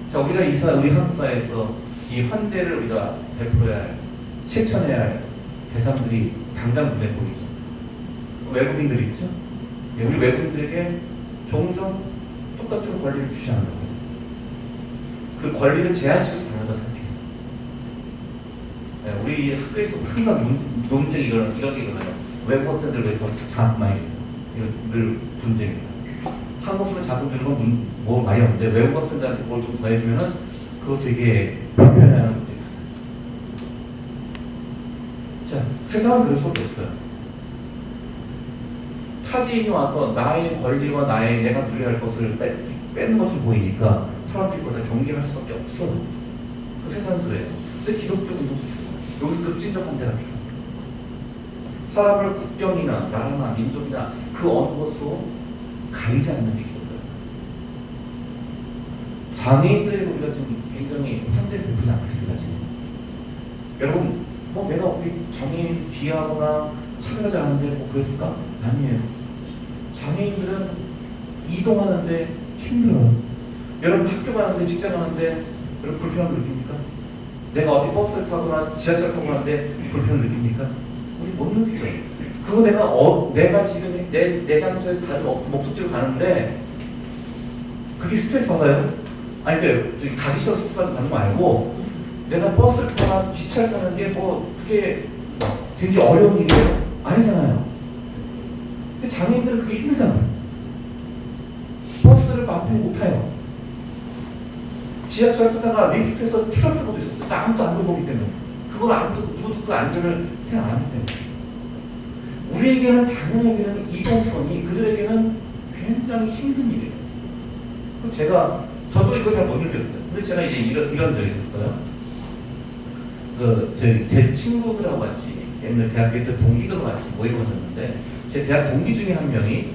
Speaker 3: 자, 우리가 우리 한국 사회에서 이 환대를 우리가 베풀어야 할, 실천해야 할 대상들이 당장 눈에 보이죠. 외국인들이 있죠. 우리 외국인들에게 종종 똑같은 권리를 주지 않는 거예요. 그 권리를 제한시키고 잘한다고 생각해요. 네, 우리 학교에서 항상 논쟁이 이런 게 일어나요. 외국 학생들 왜 더 장학 많이 줘요? 이거 늘 분쟁입니다. 한국 사람 자금 주는 건 뭐 말이 없는데 외국 학생들한테 뭘 좀 더 해주면은 그거 되게 불편해하는 것도 있어요. 자, 세상은 그럴 수밖에 없어요. 타지인이 와서 나의 권리와 내가 누려야 할 것을 뺏는 것이 보이니까 사람들이 그것을 경계할 수밖에 없어요. 그 세상은 그래요. 근데 기독교 공동체 여기서 급진적 환대가 필요합니다. 사람을 국경이나 나라나 민족이나 그 어느 것으로 가리지 않는 게 기독교예요. 장애인들에게 우리가 지금 굉장히 환대를 베푸지 않겠습니다. 지금. 여러분, 뭐 내가 우리 장애인 비하거나 차별하지 않는데 뭐 그랬을까? 아니에요. 장애인들은 이동하는데 힘들어요. 여러분 학교 가는데 직장 가는데 여러분 불편함을 느낍니까? 내가 어디 버스를 타거나 지하철을 타고 가는데 불편을 느낍니까? 우리 못 느끼죠. 그거 내가 지금 내 장소에서 다른 목적지로 가는데 그게 스트레스 받아요? 아니 저기 가기 싫어서 스트레스 받는 거 말고 내가 버스를 타거나 기차를 타는 게 뭐 그게 되게 어려운 일이에요? 아니잖아요. 근데 장애인들은 그게 힘들잖아요. 버스를 마음대로 못 타요. 지하철 타다가 리프트에서 추락 사고도 있었어요. 아무도 안 들어보기 때문에. 그걸 누구도 그 안전을 생각 안 하기 때문에. 우리에게는 당연하게는 이동편이 그들에게는 굉장히 힘든 일이에요. 그래서 저도 이거 잘 못 느꼈어요. 근데 제가 이제 이런 적이 있었어요. 제 친구들하고 같이 옛날 대학교 때 동기들과 같이 모임을 가졌는데 제 대학 동기 중에 한 명이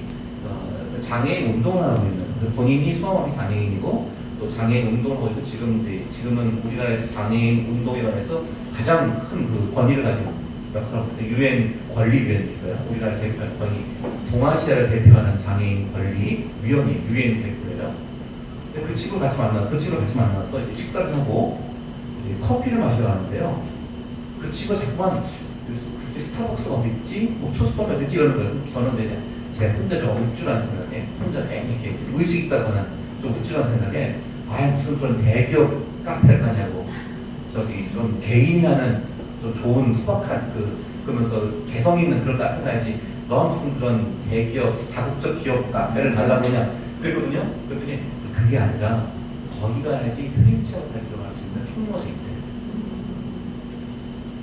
Speaker 3: 장애인 운동을 하고 있는 본인이 수험업이 장애인이고 또 장애인 운동을 하고 있고 지금은 우리나라에서 장애인 운동위원회에서 가장 큰 그 권위를 가지고 역할을 하고 있어요. 유엔 권리위원회고요. 우리나라 대표하는 거의 동아시아를 대표하는 장애인 권리위원회 유엔 대표예요. 그 친구를 같이 만나서 이제 식사를 하고 이제 커피를 마시러 가는데요. 그 친구가 자꾸만 그치 스타벅스 어디 있지? 뭐 초수섬 어디 있지? 이러는 거예요. 저는 이제 제가 혼자 좀 우쭐한 생각에 혼자 이렇게 의식 있다거나 좀 우쭐한 생각에 무슨 그런 대기업 카페를 가냐고 저기 좀 개인이 하는 좀 좋은 소박한 그러면서 개성 있는 그런 카페 가야지 너 무슨 그런 대기업 다국적 기업 카페를 가려고 그냥 그랬거든요. 그랬더니 그게 아니라 거기 가야지 편의체험에 들어갈 수 있는 통로가 있대.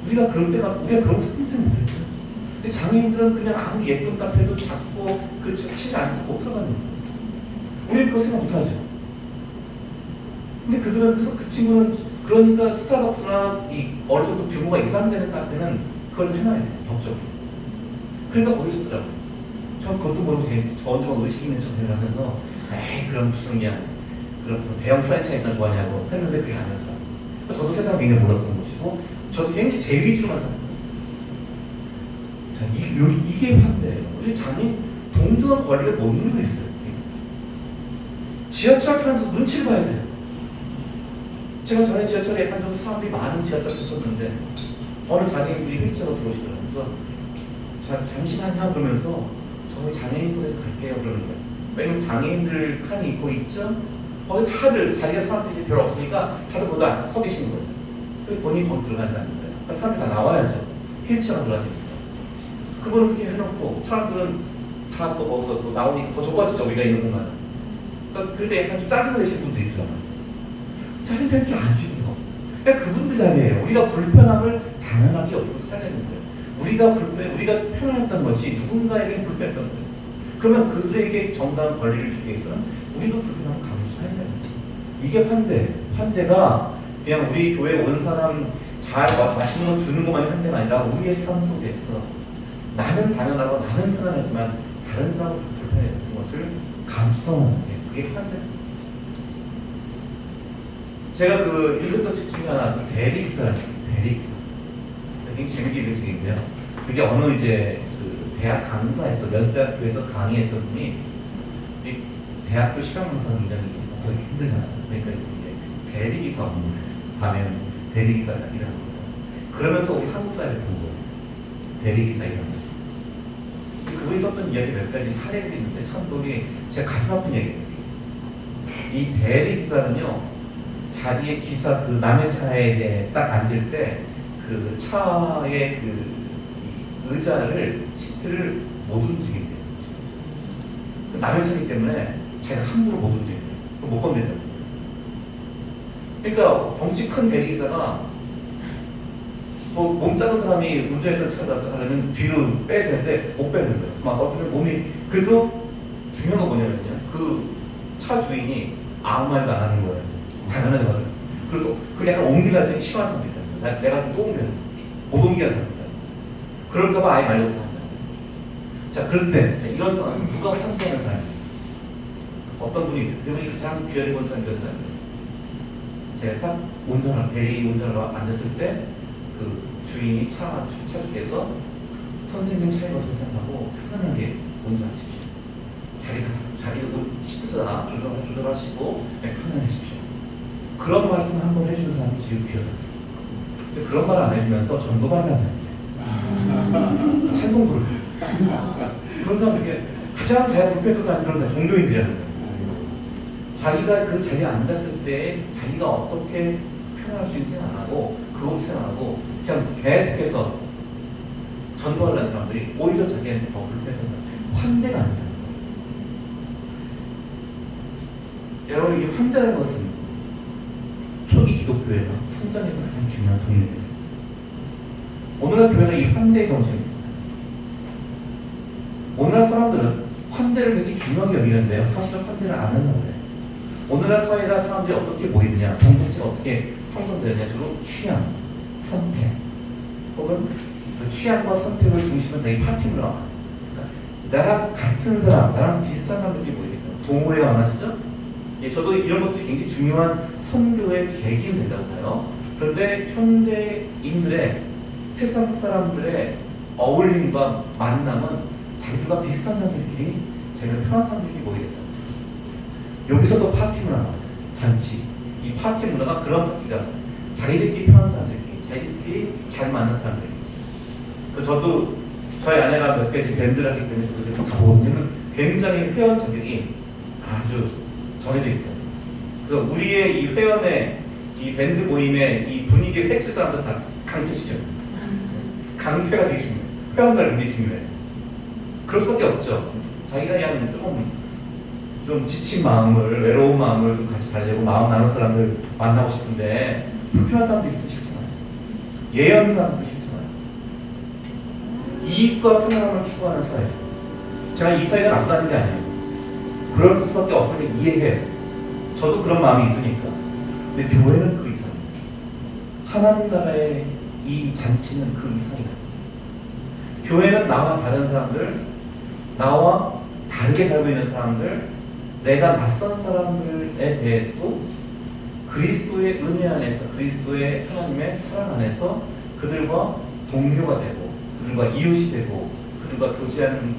Speaker 3: 우리가 그런 거 생각 못했죠. 근데 장애인들은 그냥 아무 예쁜 카페도 작고 그 치지 않아서 못 들어가는 거예요. 우리는 그거 생각 못하죠. 근데 그래서 그 친구는 그러니까 스타벅스나 이 어느 정도 규모가 이상되는 카페는 그걸 해놔야 돼요, 법적으로. 그러니까 거기 있었더라고요. 전 그것도 모르고 저 혼자 막 의식 있는 척을 하면서 에이 그럼 무슨 그런 무슨 대형 프랜차이즈나 좋아하냐고 했는데 그게 아니었더라고요. 저도 세상 굉장히 몰랐던 것이고 저도 굉장히 제 위주로만 살았거든요. 자, 이게 환대예요. 우리 장애인 동등한 권리를 못 누리고 있어요. 지하철 타는 데도 눈치를 봐야 돼요. 제가 전에 지하철에 약간 좀 사람들이 많은 지하철을 썼는데 어느 장애인분이 휠체어로 들어오시더라고요. 그래서 잠시만요 그러면서 저희 장애인석에서 갈게요 그러는 거예요. 왜냐면 장애인들 칸이 있고 있죠? 거기 다들 자기가 사람들이 별로 없으니까 다들 거기다 서 계시는 거예요. 그래서 본인이 거기 들어간다는 거예요. 그러니까 사람들이 다 나와야죠. 휠체어가 들어가니까. 그거를 그렇게 해놓고 사람들은 다 또 거기서 또 나오니까 더 좁아지죠 우리가 있는 공간은. 그러니까 그럴 때 약간 좀 짜증 내시는 분들이 있더라고요. 짜증 낼 게 아니시는 거. 그러니까 그분들 자리예요. 우리가 불편함을 당연하게 옆으로 살려야 되는 거예요. 우리가 편안했던 것이 누군가에게 불편했던 거예요. 그러면 그들에게 정당한 권리를 주기 위해서는 우리도 불편함을 감수해야 되는 거예요. 이게 환대가 그냥 우리 교회 온 사람 잘 맛있는 거 주는 것만이 환대가 아니라 우리의 삶 속에서 나는 당연하고 나는 편안하지만 다른 사람은 불편했던 것을 감수하는 게 그게 환대입니다. 제가 읽었던 책 중에 하나 대리기사라는 책 있어요. 대리기사. 굉장히 재밌게 읽은 책인데요. 그게 어느 이제 대학 강사였던 연세대학교에서 강의했던 분이 이 대학교 시간 강사는 굉장히 거의 힘들잖아요. 그러니까 이제 대리기사 업무를 했어요. 밤에는 대리기사가 일하는 거예요. 그러면서 우리 한국 사회를 본 거예요. 대리기사 일하는 거였어요. 그거에 있었던 이야기 몇 가지 사례들이 있는데 참 그게 제가 가슴 아픈 얘기가 있어요. 이 대리기사는요, 자기의 기사 남의 차에 이제 딱 앉을 때 그 차의 의자를 시트를 못 움직인대요. 남의 차이기 때문에 자기가 함부로 못 움직인대요. 못 건드린다고. 그러니까 덩치 큰 대리기사가 몸 작은 사람이 운전했던 차를 하려면 뒤로 빼야 되는데 못 빼는 거예요. 막 어떻게 몸이 그래도 중요한 건 뭐냐면요. 그 차 주인이 아무 말도 안 하는 거예요. 당연하게 맞아요. 그리고 그 약간 옮기려 때 싫어하는 사람도 있다. 내가 또 옮겨야 돼. 못 옮기는 사람도 있다. 그럴까봐 아예 말도 못한다. 자, 그럴 때 이런 상황에서 누가 환대하는 사람이에요? 어떤 분이 그분이 가장 귀하게 본 사람이 몇 사람이에요? 제가 딱 대리 운전을 앉았을 때 그 주인이 차주께서 선생님 차에 가서 생각하고 편안하게 운전하십시오. 자기 시트도 다 조절하시고 편안하십시오. 그런 말씀 한번 해주는 사람이 제일 귀하다. 근데 그런 말 안 해주면서 전도반을 하는 사람이에요. 찬송 부르고 그런 사람 이렇게 가장 자기가 불편했던 사람이 그런 사람 종교인들이라는 거예요. 자기가 그 자리에 앉았을 때 자기가 어떻게 표현할 수 있는 생각 안 하고 그거 생각하고 그냥 계속해서 전도하려는 사람들이 오히려 자기한테 더 불편해서 환대가 아니라 여러분 이 환대라는 것은 초기 기독교회가 성장했던 가장 중요한 동력이 됐습니다. 오늘날 교회는 이 환대의 정신입니다. 오늘날 사람들은 환대를 되게 중요하게 여기는데요. 사실은 환대를 안 한다고 해요. 오늘날 사회가 사람들이 어떻게 모이느냐, 공동체가 어떻게 형성되느냐, 주로 취향, 선택, 혹은 그 취향과 선택을 중심으로 자기 파티 문화가 나랑 같은 사람, 나랑 비슷한 사람들이 모이겠다. 동호회가 많아지죠? 예, 저도 이런 것들이 굉장히 중요한 선교의 계기는 된다고 봐요. 그런데 현대인들의 세상 사람들의 어울림과 만남은 자기들과 비슷한 사람들끼리 자기가 편한 사람들끼리 모이겠다. 여기서도 파티 문화가 나왔어요. 잔치. 이 파티 문화가 그런 파티가 자기들끼리 편한 사람들끼리, 자기들끼리 잘 맞는 사람들끼리. 저도 저희 아내가 몇 가지 밴드를 하기 때문에 저도 지금 가보면 굉장히 회원자들이 아주 정해져 있어요. 그래서 우리의 이 회원의 이 밴드 모임의 이 분위기를 해칠 사람들 다 강퇴시켜요. 강퇴가 되게 중요해요. 회원들 굉장히 중요해요. 그럴 수밖에 없죠. 자기가 그냥 좀 지친 마음을, 외로운 마음을 좀 같이 달래고 마음 나눌 사람들 만나고 싶은데 불편한 사람들이 있으면 싫잖아요. 예언 사람도 싫잖아요. 이익과 편안함을 추구하는 사회. 제가 이 사회가 나쁘다는 게 아니에요. 그럴 수밖에 없으니까 이해해요. 저도 그런 마음이 있으니까.
Speaker 4: 근데 교회는 그 이상이에요. 하나님 나라의 이 잔치는 그 이상이에요. 교회는 나와 다른 사람들, 나와 다르게 살고 있는 사람들, 내가 낯선 사람들에 대해서도 그리스도의 은혜 안에서, 그리스도의 하나님의 사랑 안에서 그들과 동료가 되고, 그들과 이웃이 되고, 그들과 교제하는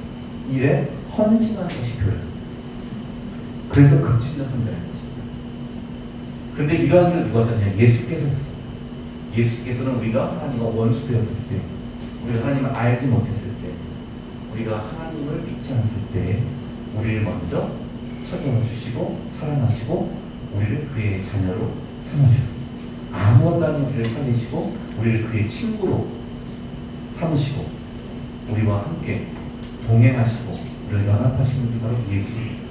Speaker 4: 일에 헌신하는 것이 교회예요. 그래서 급진적한다는 것입니다. 그런데 이러한 일을 누가 하셨냐? 예수께서 했어요. 예수께서는 우리가 하나님과 원수 되었을 때, 우리가 하나님을 알지 못했을 때, 우리가 하나님을 믿지 않았을 때 우리를 먼저 찾아와 주시고 사랑하시고 우리를 그의 자녀로 삼으셨습니다. 아무것도 아닌 우리를 살리시고 우리를 그의 친구로 삼으시고 우리와 함께 동행하시고 우리를 연합하시는 분이 바로 예수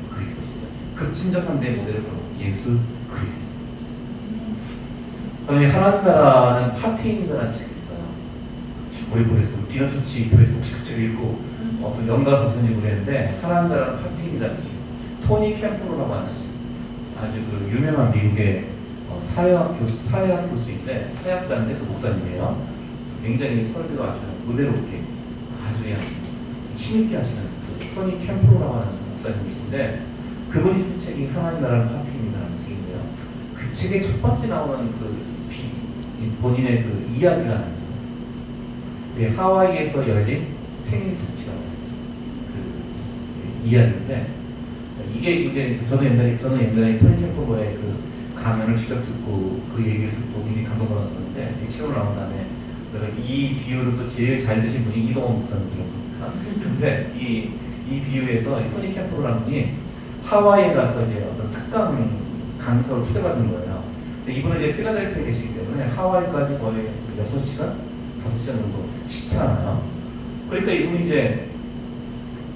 Speaker 4: 그리스도십니다. 급진적한 데 모델은 바로 예수 그리스도. 그러니 하나님 나라는 파티인이라는 책이 있어요. 우리 보에서 디너처치 교회에서 혹시 그 책을 읽고 어떤 영감을 받았는지 모르겠는데 하나님 나라는 파티인이라는 책이 있어요. 토니 캠프로라고 하는 아주 그 유명한 미국의 사회학 교수인데 사회학자인데 또 목사님이에요. 굉장히 설교도 아주 의대롭게 아주 그냥 힘있게 하시는 그 토니 캠프로라고 하는 목사님이신데 그분이 쓴 책이 하나님 나라는 파티인이라는 책인데요. 그 책의 첫 번째 나오는 본인의 그 이야기가 하나 있어요. 그게 하와이에서 열린 생일 잔치라고 그 이야기인데 이게 저는 옛날에 토니 캠프로의 그 강연을 직접 듣고 그 얘기를 듣고 굉장히 감동받았었는데 이 책으로 나온 다음에 내가 이 비유를 또 제일 잘 드신 분이 이동원 목사님이니까 근데 이 비유에서 토니 캠프로라는 분이 하와이에 가서 이제 어떤 특강 강사로 초대받은 거예요. 근데 이분은 이제 필라델피아에 계시기 때문에 하와이까지 거의 6시간? 5시간 정도 시차가 그러니까 이분이 이제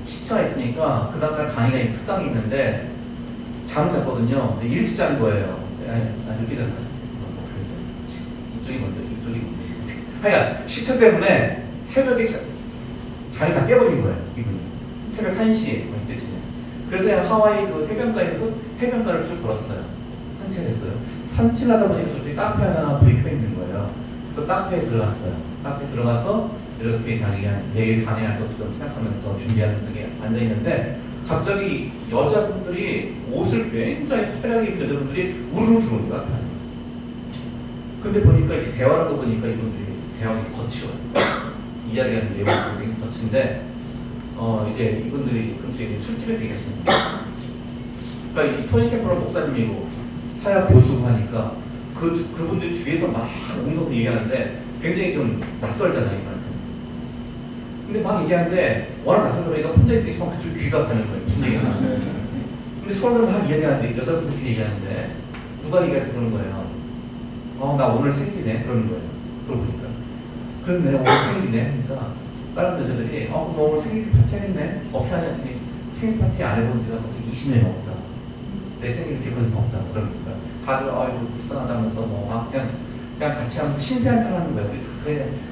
Speaker 4: 시차가 있으니까 그 다음날 강의가 특강이 있는데 잠을 잤거든요. 일찍 잔 거예요. 늦게 잤나? 이쪽이 먼저. 하여간 시차 때문에 새벽에 잠이 다 깨버린 거예요. 이분이. 새벽 1시에 이때쯤에. 그래서 그냥 하와이 그 해변가를 쭉 걸었어요. 산책을 했어요. 산책을 하다 보니까 저쪽에 카페 하나 불이 켜 있는 거예요. 그래서 카페에 들어갔어요. 카페에 들어가서 이렇게 자기가 내일 강의할 것도 좀 생각하면서 준비하면서 앉아있는데 갑자기 여자분들이 옷을 굉장히 화려하게 입은 여자분들이 우르르 들어오는 거야. 근데 보니까 이제 대화하는 거 보니까 이분들이 대화가 거칠어요. 이야기하는 내용이 굉장히 거친데 이제 이분들이 근처에 술집에서 얘기하시는 거예요. 그러니까 이 토니 캠프로 목사님이고 사회학 교수고 하니까 그분들 뒤에서 막 웅성웅성 얘기하는데 굉장히 좀 낯설잖아요, 이분한테. 근데 막 얘기하는데 워낙 낯설다 보니까 혼자 있으니까 그쪽 귀가 가는 거예요. 무슨 얘기가 나는데. 근데 서로 막 이야기하는데 여자분들끼리 얘기하는데 누가 얘기할 때 그러는 거예요. 나 오늘 생일이네 그러는 거예요. 그러고 보니까. 그런데 오늘 생일이네 하니까 다른 여자들이 그럼 너 오늘 생일 파티 하겠네? 어떻게 하냐 했더니 생일 파티 안 해본 지가 벌써 20년이 넘었다. 내 생일 이렇게 그런 적 없다. 그러니까 다들 아이고 불쌍하다면서 그냥 같이 하면서 신세한탄 하는 거예요.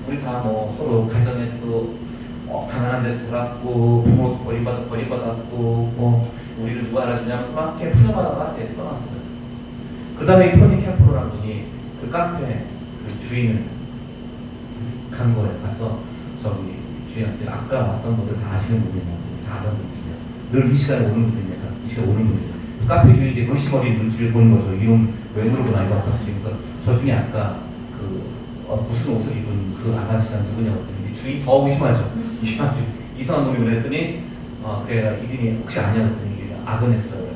Speaker 4: 우리 다 서로 가정에서도 가난한 데서 살았고 부모도 버림받았고 우리를 누가 알아주냐면서 막 이렇게 푸념하다가 이제 떠났어요. 그 다음에 이 토니 캠프로라는 분이 그 카페 그 주인을 간 거예요. 가서 저기 주인한테 아까 왔던 분들 다 아시는 분이냐고 다 아는 분들이냐 늘 이 시간에 오는 분이냐 이 시간에 오는 분이냐 카페 주인이 이제 의심 어린 눈치를 보는 거죠. 이놈 왜 물어보나 이거 같이. 그래서 저 중에 아까 무슨 옷을 입은 그 아가씨가 누구냐고 했더니 주인이 더 의심하죠. 이상한 놈이 그랬더니 걔가 이름이 혹시 아냐고 했더니 아그네스라고.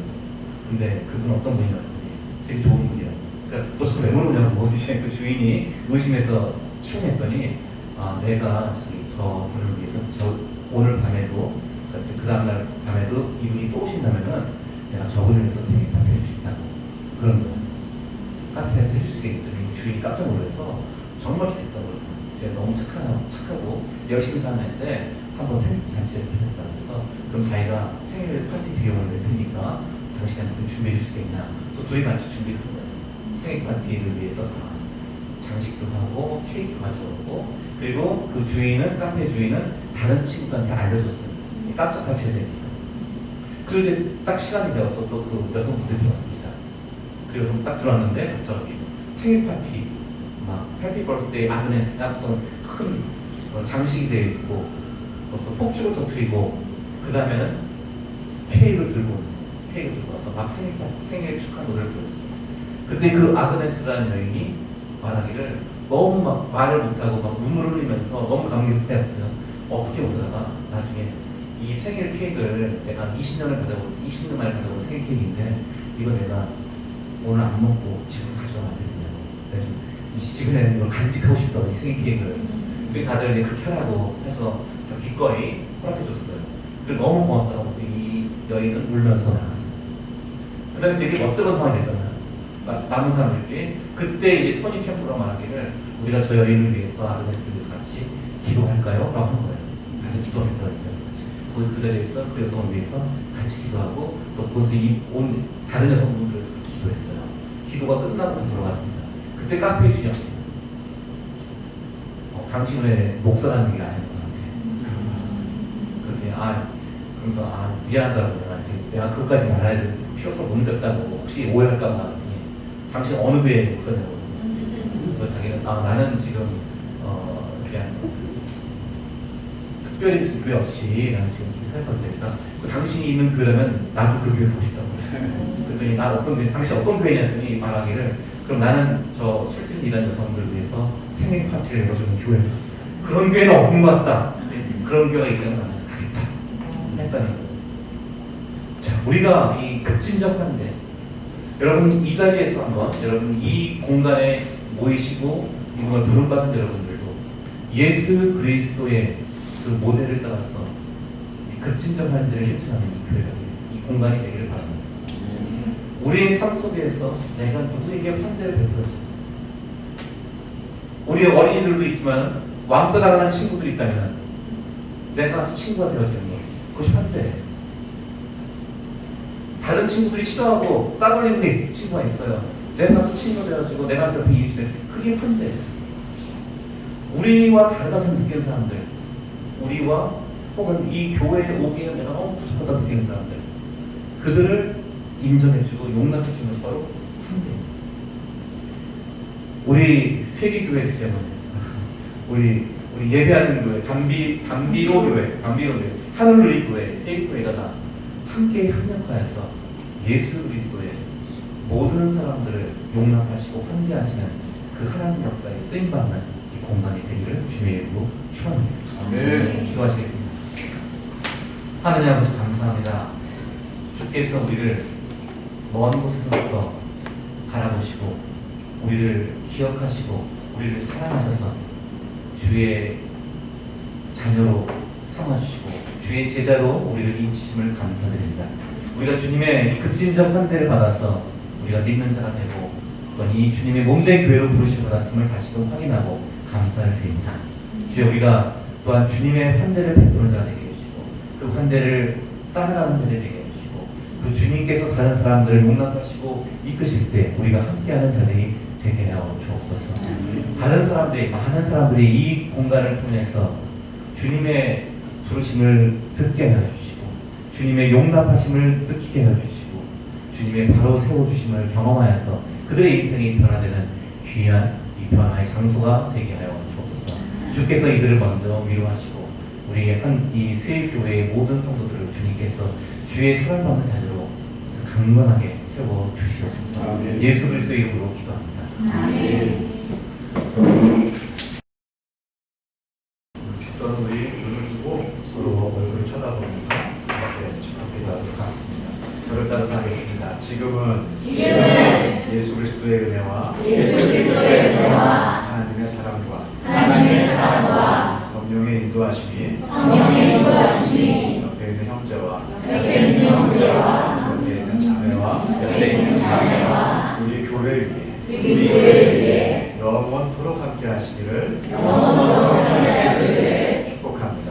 Speaker 4: 근데 그분 어떤 분이냐고 했더니 되게 좋은 분이라고. 그러니까 너 저거 왜 물어보냐고 이제 그 주인이 의심해서 추궁했더니 내가 저 분을 위해서 오늘 밤에도 그 다음날 밤에도 이분이 또 오신다면은 내가 저분을 위해서 생일 파티 해주겠다고 그런 거예요. 카페에서 해줄 수 있겠더니 주인이 깜짝 놀라서 정말 좋겠다고. 제가 너무 착하고 열심히 사는 애인데 한번 생일 잔치를 해주겠다고 해서 그럼 자기가 생일 파티 비용을 낼 테니까 당신한테 좀 준비해 줄 수 있겠냐. 그래서 둘이 같이 준비를 한 거예요. 생일 파티를 위해서 장식도 하고 케이크도 가져오고 그리고 그 주인은 카페 주인은 다른 친구들한테 알려줬어요. 깜짝 파티를 되니까. 그리고 이제 딱 시간이 되어서 또 그 여성분들이 들어왔습니다. 그래서 딱 들어왔는데 갑자기 생일 파티, 막 해피 버스데이 아그네스 무슨 큰 장식이 되어 있고 무슨 폭죽을 터뜨리고 그 다음에는 케이크를 들고 와서 막 생일 축하 노래를 불렀어요. 그때 그 아그네스라는 여인이 말하기를 너무 막 말을 못하고 막 눈물을 흘리면서 너무 감격해했어요. 어떻게 못하다가 나중에 이 생일 케이크를 내가 20년 만에 받아본 생일 케이크인데 이거 내가 오늘 안 먹고 집으로 가져가면 안 되겠냐고. 내가 좀 지금은 이걸 간직하고 싶다고 이 생일 케이크를. 그리고 다들 이제 그렇게 하라고 해서 기꺼이 허락해줬어요. 그리고 너무 고맙다고 해서 이 여인은 울면서 나갔어요. 그 다음에 되게 멋쩍은 상황이 됐잖아요. 남은 사람들끼리. 그때 이제 토니 캠프가 말하기를 우리가 저 여인을 위해서 아그네스를 위해서 같이 기도할까요? 라고 한 거예요. 같이 기도하겠다고 했어요. 거기서 그 자리에서 그 여성을 위해서 같이 기도하고 또 거기서 온 다른 여성분들을 위해서 같이 기도했어요. 기도가 끝나고 돌아갔습니다. 그때 카페 주인이 당신 왜 목사라는 얘기가 아닌 것 같아. 그랬더니 그러면서 미안하다고 내가 그것까지 말해야 될 필요성을 못 느꼈다고 혹시 오해할까 봐 하더니 당신 어느 교회 목사냐고. 그래서 자기는 나는 지금 그냥 특별히 무슨 교회 없이 나는 지금 살 건데 당신이 있는 교회라면 나도 그 교회 가고 싶다고 그랬더니 난 어떤 교회, 당신 어떤 교회냐 했더니 말하기를 그럼 나는 저 술집에서 일하는 여성들을 위해서 생일 파티를 열어주는 교회 그런 교회는 없는 것 같다. 그런 교회가 있다면 나는 가겠다 했다는 거예요. 자, 우리가 이 급진적 환대 여러분 이 자리에서 한번 여러분 이 공간에 모이시고 이걸 부름받은 여러분들도 예수 그리스도의 그 모델을 따라서 이 급진적 환대를 실천하는 이 교회가 이 공간이 되기를 바랍니다. 우리의 삶 속에서 내가 누구에게 환대를 베풀었지 우리 어린이들도 있지만 왕따 당하는 친구들이 있다면 내가 가서 친구가 되어주는 것 그것이 환대예요. 다른 친구들이 싫어하고 따돌리는 친구가 있어요. 내가 가서 친구가 되어주고 내가 가서 옆에 이기시면 그게 환대예요. 우리와 다르다고 느끼는 사람들 우리와 혹은 이 교회에 오기에는 내가 너무 부족하다고 느끼는 사람들 그들을 인정해주고 용납해주는 것이 바로 환대입니다. 우리 세계교회이기 때문에 우리 예배하는 교회 담비로 교회 하늘누리 교회 세계교회가 다 함께 협력하여서 예수 그리스도의 모든 사람들을 용납하시고 환대하시는 그 하나님 역사에 쓰임받는 이 공간이 되기를 주님의 이름으로 축원합니다. 기도하시겠습니다. 하느님 아버지 감사합니다. 주께서 우리를 먼 곳에서부터 바라보시고 우리를 기억하시고 우리를 사랑하셔서 주의 자녀로 삼아주시고 주의 제자로 우리를 인치심을 감사드립니다. 우리가 주님의 급진적 환대를 받아서 우리가 믿는 자가 되고 그건 이 주님의 몸된 교회로 부르심을 받았음을 다시금 확인하고 감사를 드립니다. 주여 우리가 또한 주님의 환대를 베푸는 자가 되게 해주시고 그 환대를 따라가는 자들이 되게 해주시고 그 주님께서 다른 사람들을 용납하시고 이끄실 때 우리가 함께하는 자들이 되게 하여 주옵소서. 다른 사람들이 많은 사람들이 이 공간을 통해서 주님의 부르심을 듣게 하여 주시고 주님의 용납하심을 느끼게 하여 주시고 주님의 바로 세워주심을 경험하여서 그들의 인생이 변화되는 귀한 이 변화의 장소가 되게 하여 주옵소서. 주께서 이들을 먼저 위로하시고 우리 이 세 교회의 모든 성도들을 주님께서 주의 사랑받는 자녀로 강건하게 세워 주시옵소서. 예수 그리스도의 이름으로 기도합니다.
Speaker 5: 죽던 우리 눈을 두고 서로 얼굴을 쳐다보면서 이렇게 기도하도록 하겠습니다. 저를 따라서 하겠습니다. 지금은 예수 그리스도의 은혜와 하나님의 사랑과 성령의 인도하심이 옆에 있는 형제와 옆에 있는 자매와 우리 교회 위에 영원토록 함께 하시기를 축복합니다.